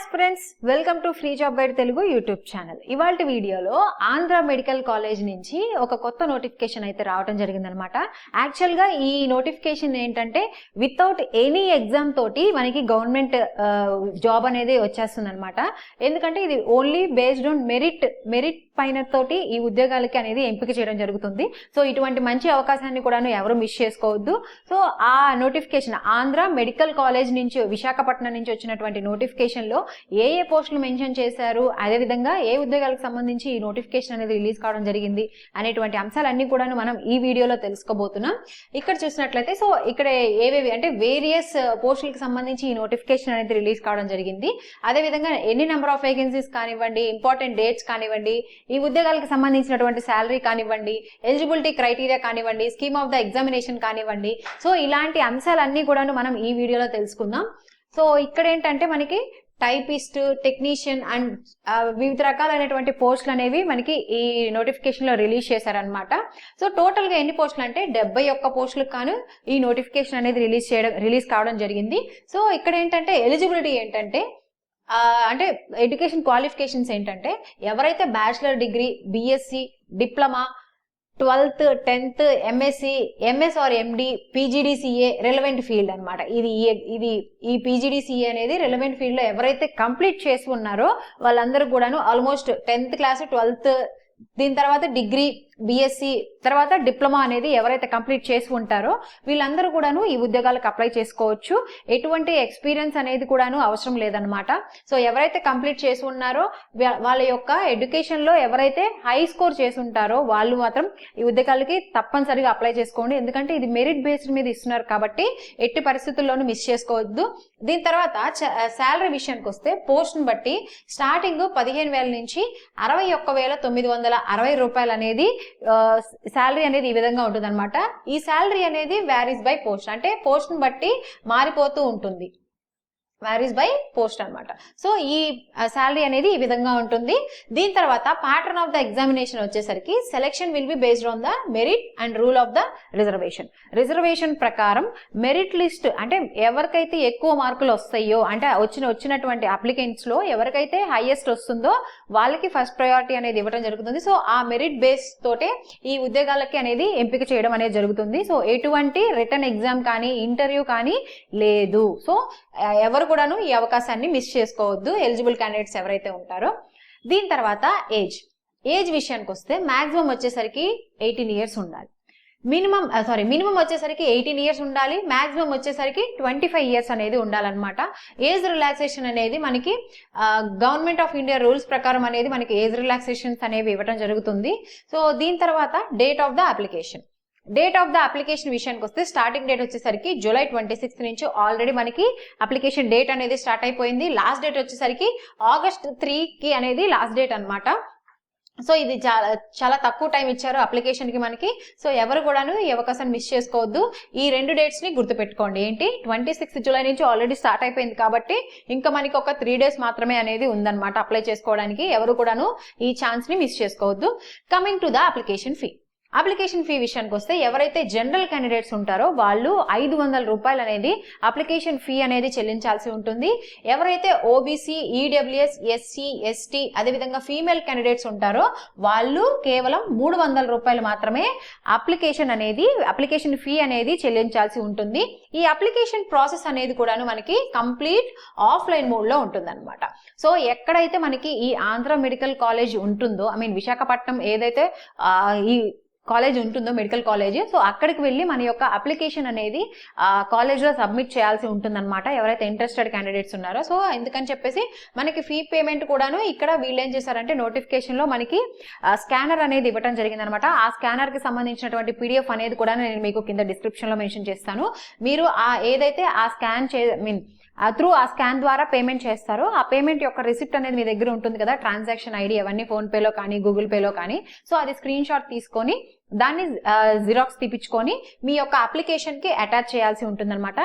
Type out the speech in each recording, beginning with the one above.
Aspirants welcome to free job guide Telugu YouTube channel. ఇవాల్టి వీడియోలో Andhra medical college నుంచి ఒక కొత్త నోటిఫికేషన్ అయితే రావడం జరిగిందనమాట. యాక్చువల్గా ఈ నోటిఫికేషన్ ఏంటంటే వితౌట్ ఎనీ ఎగ్జామ్ తోటి మనకి గవర్నమెంట్ జాబ్ అనేది వచ్చేస్తుంది అనమాట. ఎందుకంటే ఇది ఓన్లీ బేస్డ్ ఆన్ మెరిట్ పైన తోటి ఈ ఉద్యోగాలకి అనేది ఎంపిక చేయడం జరుగుతుంది. సో ఇటువంటి మంచి అవకాశాన్ని కూడా ఎవరు మిస్ చేసుకోవద్దు. సో ఆ నోటిఫికేషన్ ఆంధ్ర మెడికల్ కాలేజ్ నుంచి విశాఖపట్నం నుంచి వచ్చినటువంటి నోటిఫికేషన్ లో ఏ పోస్టులు మెన్షన్ చేశారు, అదేవిధంగా ఏ ఉద్యోగాలకు సంబంధించి ఈ నోటిఫికేషన్ అనేది రిలీజ్ కావడం జరిగింది అనేటువంటి అంశాలన్నీ కూడా మనం ఈ వీడియోలో తెలుసుకోబోతున్నాం. ఇక్కడ చూసినట్లయితే సో ఇక్కడ ఏవేవి అంటే వేరియస్ పోస్టులకు సంబంధించి ఈ నోటిఫికేషన్ అనేది రిలీజ్ కావడం జరిగింది. అదేవిధంగా ఎన్ని నెంబర్ ఆఫ్ వేకెన్సీస్ కానివ్వండి, ఇంపార్టెంట్ డేట్స్ కానివ్వండి, ఈ ఉద్యోగాలకు సంబంధించినటువంటి శాలరీ కానివ్వండి, ఎలిజిబిలిటీ క్రైటీరియా కానివ్వండి, స్కీమ్ ఆఫ్ ద ఎగ్జామినేషన్ కానివ్వండి, సో ఇలాంటి అంశాలన్నీ కూడా మనం ఈ వీడియోలో తెలుసుకుందాం. సో ఇక్కడ ఏంటంటే మనకి టైపిస్ట్, టెక్నీషియన్ అండ్ వివిధ రకాలైనటువంటి పోస్టులు అనేవి మనకి ఈ నోటిఫికేషన్ లో రిలీజ్ చేశారనమాట. సో టోటల్ గా ఎన్ని పోస్టులు అంటే 71 పోస్టులకు కాను ఈ నోటిఫికేషన్ అనేది రిలీజ్ కావడం జరిగింది. సో ఇక్కడ ఏంటంటే ఎలిజిబిలిటీ ఏంటంటే అంటే ఎడ్యుకేషన్ క్వాలిఫికేషన్స్ ఏంటంటే ఎవరైతే bachelor degree, BSc, diploma, 12th, 10th, MSc, MS or MD, PGDCA relevant field అనమాట. ఈ పీజీడీసీఏ అనేది రెలవెంట్ ఫీల్డ్ లో ఎవరైతే కంప్లీట్ చేసి ఉన్నారో వాళ్ళందరూ కూడాను ఆల్మోస్ట్ 10th క్లాస్, 12th, దీని తర్వాత డిగ్రీ, బిఎస్సి, తర్వాత డిప్లొమా అనేది ఎవరైతే కంప్లీట్ చేసి ఉంటారో వీళ్ళందరూ కూడాను ఈ ఉద్యోగాలకు అప్లై చేసుకోవచ్చు. ఎటువంటి ఎక్స్పీరియన్స్ అనేది కూడాను అవసరం లేదనమాట. సో ఎవరైతే కంప్లీట్ చేసి ఉన్నారో వాళ్ళ యొక్క ఎడ్యుకేషన్ లో ఎవరైతే హై స్కోర్ చేసి ఉంటారో వాళ్ళు మాత్రం ఈ ఉద్యోగాలకి తప్పనిసరిగా అప్లై చేసుకోండి. ఎందుకంటే ఇది మెరిట్ బేస్డ్ మీద ఇస్తున్నారు కాబట్టి ఎట్టి పరిస్థితుల్లోనూ మిస్ చేసుకోవద్దు. దీని తర్వాత శాలరీ విషయానికి వస్తే పోస్ట్ ని బట్టి స్టార్టింగ్ 15,000 నుంచి 61,960 రూపాయలు అనేది శాలరీ అనేది ఈ విధంగా ఉంటుంది అనమాట. ఈ శాలరీ అనేది వ్యారీస్ బై పోస్ట్, అంటే పోస్ట్ ని బట్టి మారిపోతూ ఉంటుంది. వ్యారీస్ బై పోస్ట్ అనమాట. సో ఈ శాలరీ అనేది ఈ విధంగా ఉంటుంది. దీని తర్వాత ప్యాటర్న్ ఆఫ్ ద ఎగ్జామినేషన్ వచ్చేసరికి selection will be based on the merit and rule of the reservation ప్రకారం మెరిట్ లిస్ట్ అంటే ఎవరికైతే ఎక్కువ మార్కులు వస్తాయో అంటే వచ్చినటువంటి అప్లికెంట్స్ లో ఎవరికైతే హైయెస్ట్ వస్తుందో వాళ్ళకి ఫస్ట్ ప్రయారిటీ అనేది ఇవ్వడం జరుగుతుంది. సో ఆ మెరిట్ బేస్ తోటే ఈ ఉద్యోగాలకి అనేది ఎంపిక చేయడం అనేది జరుగుతుంది. సో ఎటువంటి రిటర్న్ ఎగ్జామ్ కానీ ఇంటర్వ్యూ కానీ లేదు. సో ఎవరు కూడాను ఈ అవకాశాన్ని మిస్ చేసుకోవద్దు, ఎలిజిబుల్ క్యాండిడేట్స్ ఎవరైతే ఉంటారో. దీని తర్వాత ఏజ్ విషయానికి వస్తే మాక్సిమం వచ్చేసరికి 18 ఇయర్స్ ఉండాలి. మినిమం వచ్చేసరికి 18 ఇయర్స్ ఉండాలి. మాక్సిమం వచ్చేసరికి 25 ఇయర్స్ అనేది ఉండాలన్నమాట. ఏజ్ రిలాక్సేషన్ అనేది మనకి గవర్నమెంట్ ఆఫ్ ఇండియా రూల్స్ ప్రకారం అనేది మనకి ఏజ్ రిలాక్సేషన్స్ అనేవి ఇవ్వడం జరుగుతుంది. సో దీని తర్వాత డేట్ ఆఫ్ ద అప్లికేషన్ విషయానికి వస్తే స్టార్టింగ్ డేట్ వచ్చేసరికి జూలై 26 నుంచి ఆల్రెడీ మనకి అప్లికేషన్ డేట్ అనేది స్టార్ట్ అయిపోయింది. లాస్ట్ డేట్ వచ్చేసరికి August 3 అనేది లాస్ట్ డేట్ అనమాట. సో ఇది చాలా తక్కువ టైం ఇచ్చారు అప్లికేషన్ కి మనకి. సో ఎవరు కూడాను ఈ అవకాశాన్ని మిస్ చేసుకోవద్దు. ఈ 2 డేట్స్ ని గుర్తుపెట్టుకోండి. ఏంటి 26 జూలై నుంచి ఆల్రెడీ స్టార్ట్ అయిపోయింది కాబట్టి ఇంకా మనకి ఒక 3 డేస్ మాత్రమే అనేది ఉందన్నమాట అప్లై చేసుకోవడానికి. ఎవరు కూడాను ఈ ఛాన్స్ ని మిస్ చేసుకోవద్దు. Coming to the application fee విషయానికి వస్తే ఎవరైతే జనరల్ క్యాండిడేట్స్ ఉంటారో వాళ్ళు 500 రూపాయలు అనేది అప్లికేషన్ ఫీ అనేది చెల్లించాల్సి ఉంటుంది. ఎవరైతే ఓబీసీ, ఈడబ్ల్యూఎస్, ఎస్సీ, ఎస్టీ అదేవిధంగా ఫీమేల్ క్యాండిడేట్స్ ఉంటారో వాళ్ళు కేవలం 300 రూపాయలు మాత్రమే అప్లికేషన్ ఫీ అనేది చెల్లించాల్సి ఉంటుంది. ఈ అప్లికేషన్ ప్రాసెస్ అనేది కూడాను మనకి కంప్లీట్ ఆఫ్లైన్ మోడ్ లో ఉంటుంది అనమాట. సో ఎక్కడైతే మనకి ఈ ఆంధ్ర మెడికల్ కాలేజ్ ఉంటుందో విశాఖపట్నం ఏదైతే ఈ కాలేజ్ ఉంటుందో మెడికల్ కాలేజ్, సో అక్కడికి వెళ్ళి మన యొక్క అప్లికేషన్ అనేది కాలేజ్ లో సబ్మిట్ చేయాల్సి ఉంటుందన్నమాట ఎవరైతే ఇంట్రెస్టెడ్ క్యాండిడేట్స్ ఉన్నారో. సో ఎందుకని చెప్పేసి మనకి ఫీ పేమెంట్ కూడాను ఇక్కడ వీళ్ళు ఏం చేశారంటే నోటిఫికేషన్ లో మనకి స్కానర్ అనేది ఇవ్వడం జరిగింది అనమాట. ఆ స్కానర్ కి సంబంధించినటువంటి పీడిఎఫ్ అనేది కూడా నేను మీకు కింద డిస్క్రిప్షన్ లో మెన్షన్ చేస్తాను. మీరు ఏదైతే ఆ స్కాన్ ద్వారా పేమెంట్ చేస్తారో ఆ పేమెంట్ యొక్క రిసిప్ట్ అనేది మీ దగ్గర ఉంటుంది కదా, ట్రాన్సాక్షన్ ఐడి అవన్నీ ఫోన్ పేలో కానీ గూగుల్ పేలో కానీ. సో అది స్క్రీన్ షాట్ తీసుకొని దాన్ని జిరాక్స్ తీపించుకొని మీ యొక్క అప్లికేషన్ కి అటాచ్ చేయాల్సి ఉంటుందన్నమాట.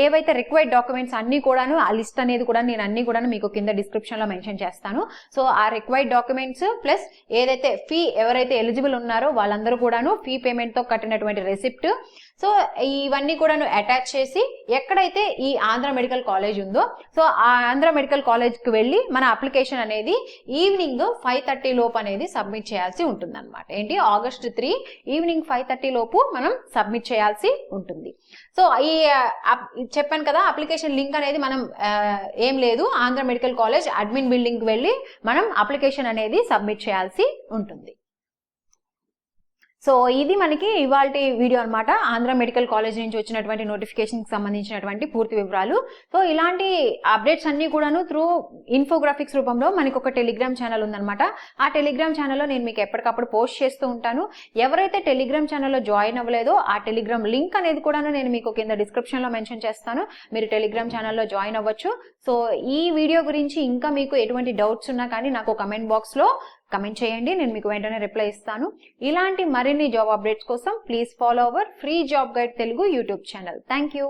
ఏవైతే రిక్వైర్డ్ డాక్యుమెంట్స్ అన్ని కూడాను, ఆ లిస్ట్ అనేది కూడా నేను అన్ని కూడా మీకు కింద డిస్క్రిప్షన్ లో మెన్షన్ చేస్తాను. సో ఆ రిక్వైర్డ్ డాక్యుమెంట్స్ ప్లస్ ఏదైతే ఫీ ఎవరైతే ఎలిజిబుల్ ఉన్నారో వాళ్ళందరూ కూడాను ఫీ పేమెంట్ తో కట్టినటువంటి రెసిప్ట్, సో ఇవన్నీ కూడాను అటాచ్ చేసి ఎక్కడైతే ఈ ఆంధ్ర మెడికల్ కాలేజ్ ఉందో సో ఆ ఆంధ్ర మెడికల్ కాలేజ్ కి వెళ్ళి మన అప్లికేషన్ అనేది ఈవినింగ్ 5:30 లోపు అనేది సబ్మిట్ చేయాల్సి ఉంటుంది అనమాట. ఏంటి, August 3 ఈవినింగ్ 5:30 లోపు మనం సబ్మిట్ చేయాల్సి ఉంటుంది. సో ఈ చెప్పాను కదా, అప్లికేషన్ లింక్ అనేది మనం ఏం లేదు, Andhra medical college admin building కి వెళ్ళి మనం అప్లికేషన్ అనేది సబ్మిట్ చేయాల్సి ఉంటుంది. సో ఇది మనకి ఇవాల్టి వీడియో అనమాట. ఆంధ్ర మెడికల్ కాలేజ్ నుంచి వచ్చినటువంటి నోటిఫికేషన్ కి సంబంధించినటువంటి పూర్తి వివరాలు. సో ఇలాంటి అప్డేట్స్ అన్ని కూడాను త్రూ ఇన్ఫోగ్రాఫిక్స్ రూపంలో మనకి ఒక టెలిగ్రామ్ ఛానల్ ఉందన్నమాట. ఆ టెలిగ్రామ్ ఛానల్లో నేను మీకు ఎప్పటికప్పుడు పోస్ట్ చేస్తూ ఉంటాను. ఎవరైతే టెలిగ్రామ్ ఛానల్లో జాయిన్ అవ్వలేదో ఆ టెలిగ్రామ్ లింక్ అనేది కూడా నేను మీకు కింద డిస్క్రిప్షన్ లో మెన్షన్ చేస్తాను. మీరు టెలిగ్రామ్ ఛానల్లో జాయిన్ అవ్వచ్చు. సో ఈ వీడియో గురించి ఇంకా మీకు ఎటువంటి డౌట్స్ ఉన్నా కానీ నాకు కమెంట్ బాక్స్ లో కమెంట్ చేయండి, నేను మీకు వెంటనే రిప్లై ఇస్తాను. ఇలాంటి మరిన్ని జాబ్ అప్డేట్స్ కోసం please follow our free job guide Telugu YouTube channel. Thank you.